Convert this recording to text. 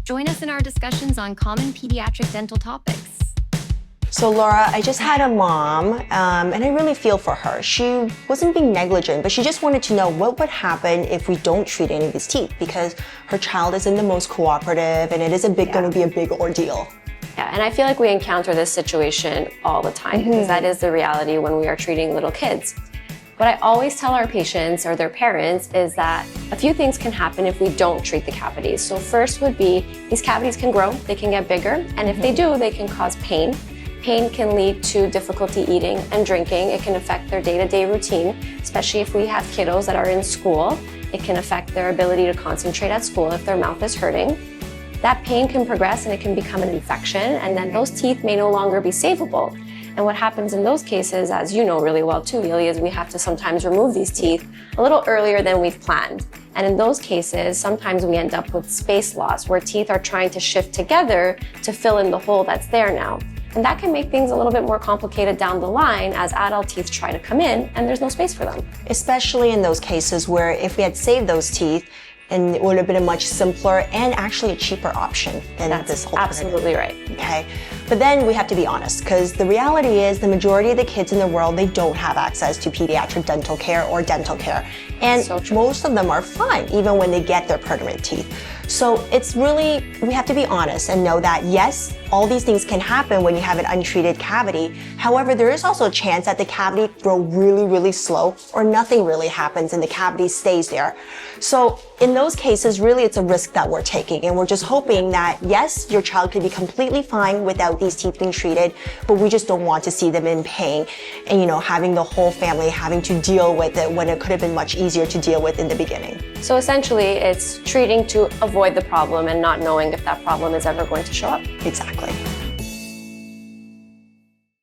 Join us in our discussions on common pediatric dental topics. So Laura, I just had a mom, and I really feel for her. She wasn't being negligent, but she just wanted to know what would happen if we don't treat any of his teeth, because her child isn't the most cooperative, and it is going to be a big ordeal. Yeah, and I feel like we encounter this situation all the time because that is the reality when we are treating little kids. What I always tell our patients or their parents is that a few things can happen if we don't treat the cavities. So first would be these cavities can grow, they can get bigger, and if they do, they can cause pain. Pain can lead to difficulty eating and drinking. It can affect their day-to-day routine, especially if we have kiddos that are in school. It can affect their ability to concentrate at school if their mouth is hurting. That pain can progress and it can become an infection, and then those teeth may no longer be savable. And what happens in those cases, as you know really well too, Yili, is we have to sometimes remove these teeth a little earlier than we've planned. And in those cases, sometimes we end up with space loss, where teeth are trying to shift together to fill in the hole that's there now. And that can make things a little bit more complicated down the line as adult teeth try to come in and there's no space for them. Especially in those cases where if we had saved those teeth, and it would have been a much simpler and actually a cheaper option than this whole absolutely right. Okay, but then we have to be honest, because the reality is the majority of the kids in the world, they don't have access to pediatric dental care or dental care. And So true. most of them are fine, even when they get their permanent teeth. So it's really, we have to be honest and know that yes, all these things can happen when you have an untreated cavity. However, there is also a chance that the cavity grow really, really slow or nothing really happens and the cavity stays there. So in those cases, really it's a risk that we're taking, and we're just hoping that yes, your child could be completely fine without these teeth being treated, but we just don't want to see them in pain and, you know, having the whole family having to deal with it when it could have been much easier to deal with in the beginning. So essentially it's treating to avoid the problem and not knowing if that problem is ever going to show up. Exactly.